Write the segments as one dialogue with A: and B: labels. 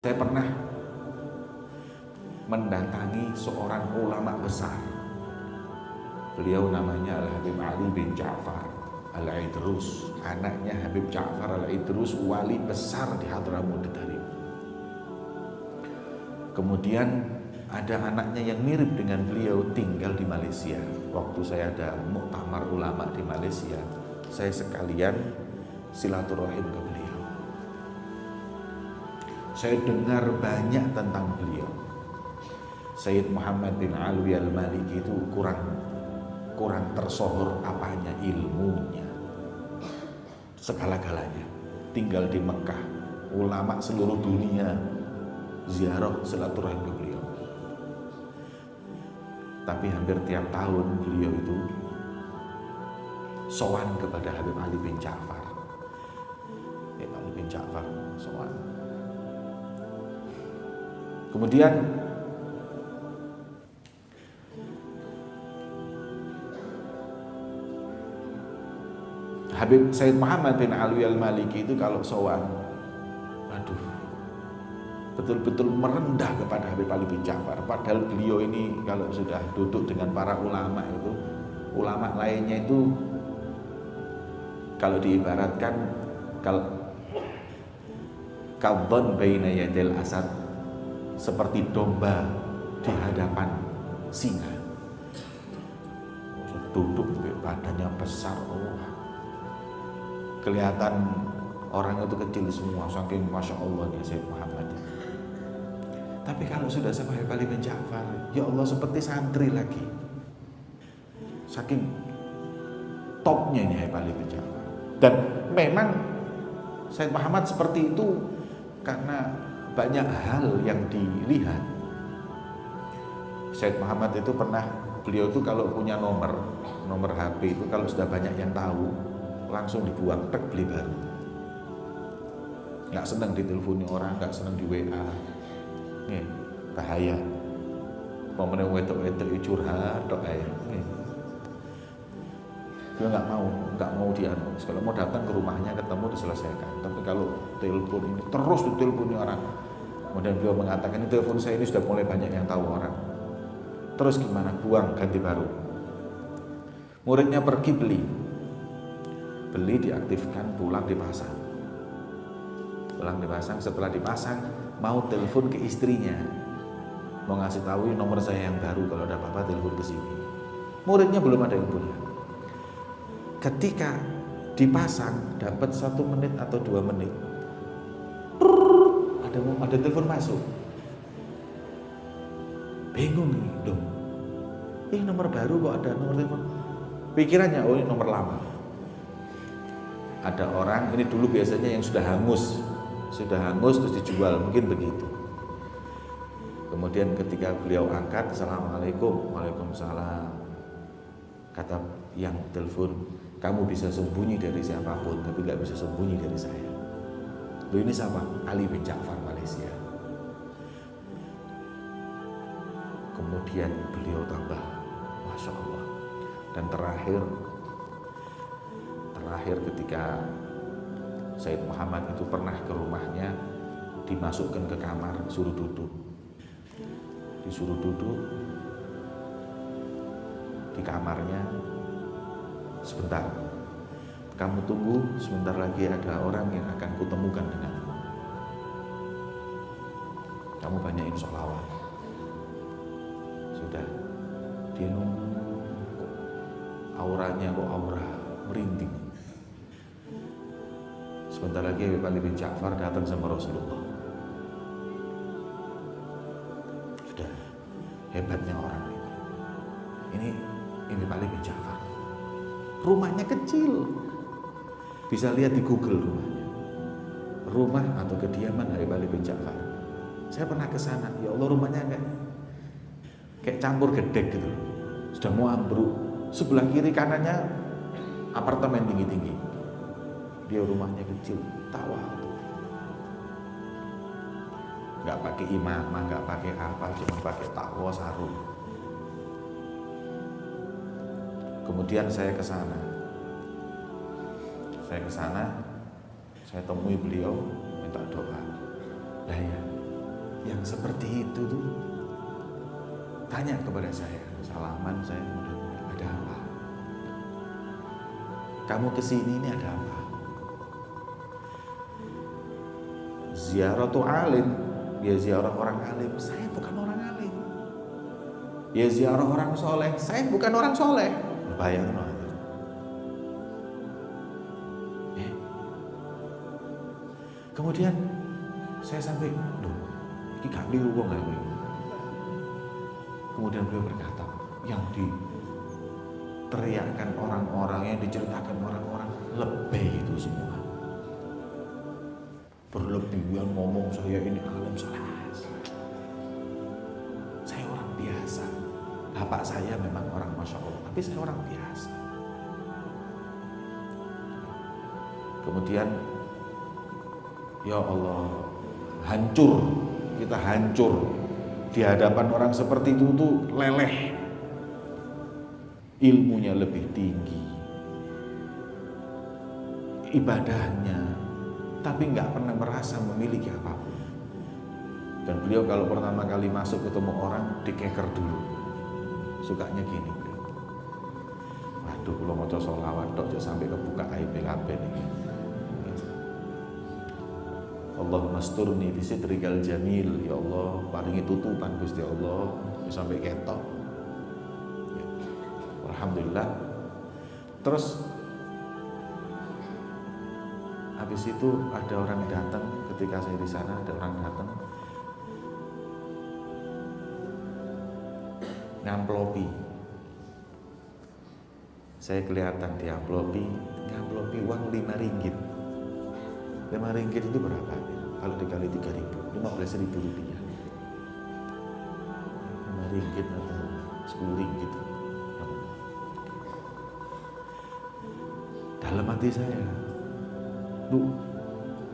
A: Saya pernah mendatangi seorang ulama besar. Beliau namanya Al-Habib Ali bin Ja'far Al-Idrus, anaknya Habib Ja'far Al-Idrus, wali besar di Hadramut Darif. Kemudian ada anaknya yang mirip dengan beliau, tinggal di Malaysia. Waktu saya ada muktamar ulama di Malaysia, saya sekalian silaturahim ke beliau. Saya dengar banyak tentang beliau. Sayyid Muhammad bin Alwi al-Maliki itu kurang tersohor apanya, ilmunya, segala-galanya. Tinggal di Mekah, ulama seluruh dunia ziarah silaturahim ke beliau. Tapi hampir tiap tahun beliau itu sowan kepada Habib Ali bin Ja'far. Habib Ali bin Ja'far sowan. Kemudian Habib Sayyid Muhammad bin Alwi al-Maliki itu kalau sowan, aduh, betul-betul merendah kepada Habib Ali bin Ja'far. Padahal beliau ini kalau sudah duduk dengan para ulama itu, ulama lainnya itu kalau diibaratkan kadzon baina yadil asad, seperti domba di hadapan singa. Duduk badannya besar, kelihatan orang itu kecil semua, saking Masya Allah dia Sayyid Muhammad. Tapi kalau sudah sama Habib Ali bin Ja'far, ya Allah, seperti santri lagi, saking topnya ini Habib Ali bin Ja'far. Dan memang Sayyid Muhammad seperti itu karena banyak hal yang dilihat. Sayyid Muhammad itu pernah, beliau itu kalau punya nomor HP itu kalau sudah banyak yang tahu, langsung dibuang, beli baru. Nggak senang diteleponi orang, nggak senang di WA. Nih, bahaya. Pemenang wetok-wetok curhat, dia nggak mau dia. Kalau mau datang ke rumahnya ketemu diselesaikan. Tapi kalau telepon ini terus diteleponi orang, kemudian beliau mengatakan, ini telepon saya ini sudah mulai banyak yang tahu orang. Terus gimana? Buang, ganti baru. Muridnya pergi beli, diaktifkan, pulang dipasang. Setelah dipasang, mau telepon ke istrinya, mau ngasih tahu nomor saya yang baru, kalau ada apa-apa telepon ke sini. Muridnya belum ada yang punya. Ketika dipasang, dapat 1 menit atau 2 menit, ada telepon masuk. Bingung nih, dong. Ini nomor baru kok ada nomor telepon. Pikirannya, oh ini nomor lama. Ada orang, ini dulu biasanya yang sudah hangus terus dijual, mungkin begitu. Kemudian ketika beliau angkat, Assalamualaikum. Waalaikumsalam. Kata yang telepon, kamu bisa sembunyi dari siapapun, tapi nggak bisa sembunyi dari saya. Loh, ini siapa? Ali bin Ja'far, Malaysia. Kemudian beliau tambah, Masya Allah. Dan terakhir ketika Sayyid Muhammad itu pernah ke rumahnya, dimasukkan ke kamar, disuruh duduk di kamarnya. Sebentar, kamu tunggu, sebentar lagi ada orang yang akan kutemukan denganmu. Kamu banyakin sholawat. Sudah, dia nunggu, auranya kok aura merinding. Sebentar lagi Habib Ali bin Ja'far datang sama Rasulullah. Sudah, hebatnya orang ini Habib Ali bin Ja'far. Rumahnya kecil, bisa lihat di Google rumahnya. Rumah atau kediaman Habib Ali bin Ja'far. Saya pernah ke sana, ya Allah, rumahnya kayak campur gedek gitu. Sudah mau ambruk. Sebelah kiri kanannya apartemen tinggi-tinggi. Dia rumahnya kecil, tawadu. Nggak pakai imamah, nggak pakai apa, cuma pakai takwa sarung. Kemudian saya ke sana. Saya temui beliau, minta doa. Lah ya, yang seperti itu tuh tanya kepada saya, salaman, saya kemudian, ada apa? Kamu kesini ini ada apa? Ziarah tuh alim, ya ziarah orang alim. Saya bukan orang alim. Ya ziarah orang soleh, saya bukan orang soleh. Bayangin aja. Kemudian saya sampai, loh, ini gak keliru kok gak ini. Kemudian beliau berkata, yang diteriakkan orang-orang, yang diceritakan orang-orang, lebih itu semua. Berlebihan ngomong saya ini alim salah. Saya orang biasa. Bapak saya memang orang Masya Allah, tapi saya orang biasa. Kemudian, ya Allah, hancur, kita hancur di hadapan orang seperti itu tuh leleh. Ilmunya lebih tinggi, ibadahnya, tapi nggak pernah merasa memiliki apapun. Dan beliau kalau pertama kali masuk ketemu orang dikeker dulu, sukanya gini, waduh, kalau mau sholawat dok sampai kebuka aib kabeh ini. Allahumma asturni bi sitrikal jamil, ya Allah paringi tutupan Gusti Allah sampai ketok. Ya. Alhamdulillah. Terus habis itu ada orang datang, ketika saya di sana ada orang datang ngamplopi. Saya kelihatan diamplopi uang 5 ringgit. 5 ringgit itu berapa? Kalau dikali 3.000, 15.000 rupiah. 5 ringgit atau 10 ringgit. Dalam hati saya, lu,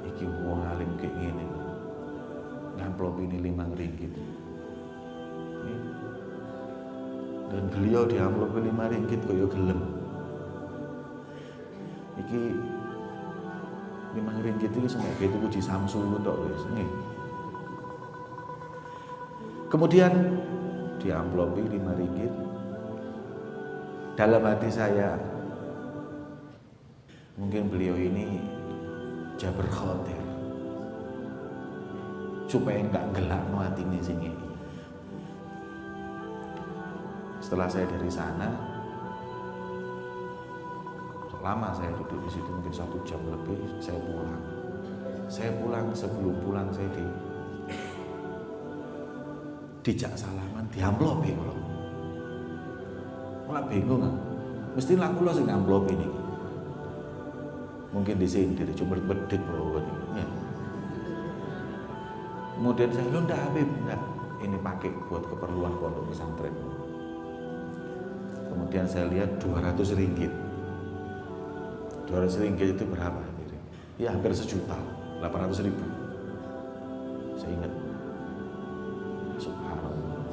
A: iki wong alim kayak gini, ngamplop ini 5 ringgit. Dan beliau di amplop 5 ringgit kaya gelem. Iki 5 ringgit itu sampai gitu di Samsul tok wis. Kemudian diamplopi 5 ringgit. Dalam hati saya, mungkin beliau ini jaber khotir supaya enggak gelakno atine sing iki. Setelah saya dari sana, lama saya duduk di situ mungkin 1 jam lebih, saya pulang. Sebelum pulang saya dijak salaman, diamplopi kalau. Malah bingung kan? Mesti laku lo sing amplopi ini. Mungkin di sini dari cuma bedit bawa ini. Ya. Kemudian saya lo ndak Habib, ndak. Ini pakai buat keperluan pondok pesantren. Kemudian saya lihat 200 ringgit. 200 ringgit itu berapa? Ya hampir 1.800.000. Saya ingat. Subhanallah.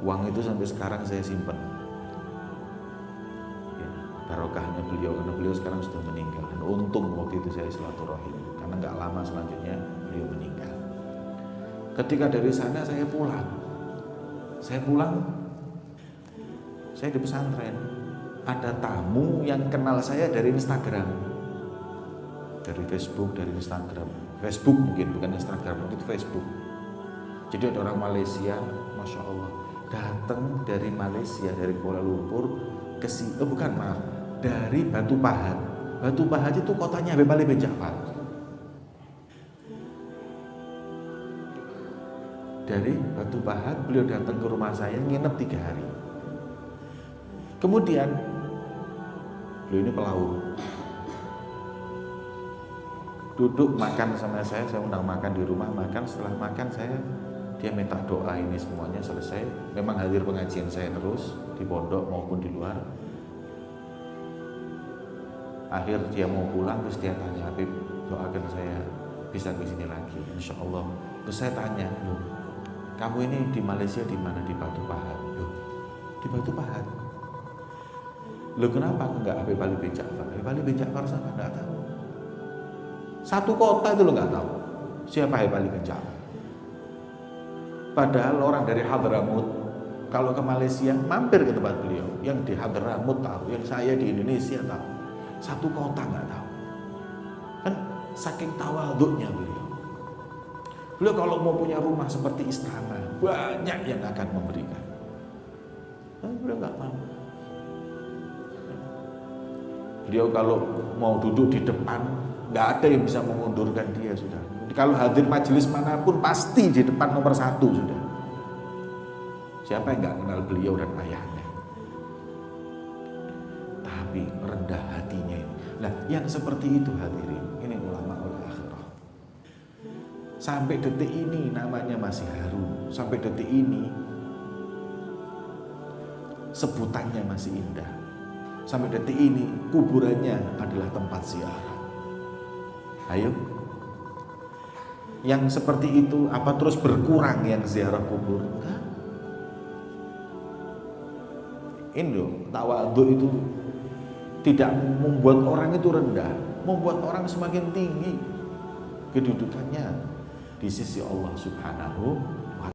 A: Uang itu sampai sekarang saya simpan. Ya, barokahnya beliau, karena beliau sekarang sudah meninggal. Dan untung waktu itu saya silaturahim, karena nggak lama selanjutnya beliau meninggal. Ketika dari sana saya pulang. Saya di pesantren. Ada tamu yang kenal saya dari Instagram, dari Facebook, dari Instagram. Facebook mungkin, bukan Instagram, itu Facebook. Jadi ada orang Malaysia, Masya Allah, datang dari Malaysia, dari Kuala Lumpur ke sini. Dari Batu Pahat. Batu Pahat itu kotanya Habib Ali bin Ja'far. Dari Batu Pahat beliau datang ke rumah saya, nginep 3 hari. Kemudian beliau ini pelaut, duduk makan sama saya undang makan di rumah, makan. Setelah makan dia minta doa, ini semuanya selesai. Memang hadir pengajian saya terus di pondok maupun di luar. Akhir dia mau pulang, terus dia tanya, Habib, doakan saya bisa ke sini lagi, insya Allah. Terus saya tanya, loh, kamu ini di Malaysia di mana? Di Batu Pahat. Loh, di Batu Pahat. Loh, kenapa enggak Habib Ali bin Ja'far? Habib Ali bin Ja'far sama enggak tahu. Satu kota itu lo enggak tahu siapa Habib Ali bin Ja'far. Padahal orang dari Hadramut kalau ke Malaysia mampir ke tempat beliau. Yang di Hadramut tahu, yang saya di Indonesia tahu. Satu kota nggak tahu. Kan saking tawaduknya beliau. Beliau kalau mau punya rumah seperti istana, banyak yang akan memberikan. Tapi beliau nggak mau. Beliau kalau mau duduk di depan, nggak ada yang bisa mengundurkan dia sudah. Kalau hadir majelis manapun pasti di depan nomor 1 sudah. Siapa yang nggak kenal beliau dan ayahnya? Tapi rendah hatinya. Nah, yang seperti itu hadirin, ini ulama akhirah. Sampai detik ini namanya masih harum. Sampai detik ini sebutannya masih indah. Sampai detik ini kuburannya adalah tempat ziarah. Ayo, yang seperti itu apa terus berkurang yang ziarah kubur? Enggak. Indo, tawadhu itu tidak membuat orang itu rendah, membuat orang semakin tinggi kedudukannya di sisi Allah Subhanahu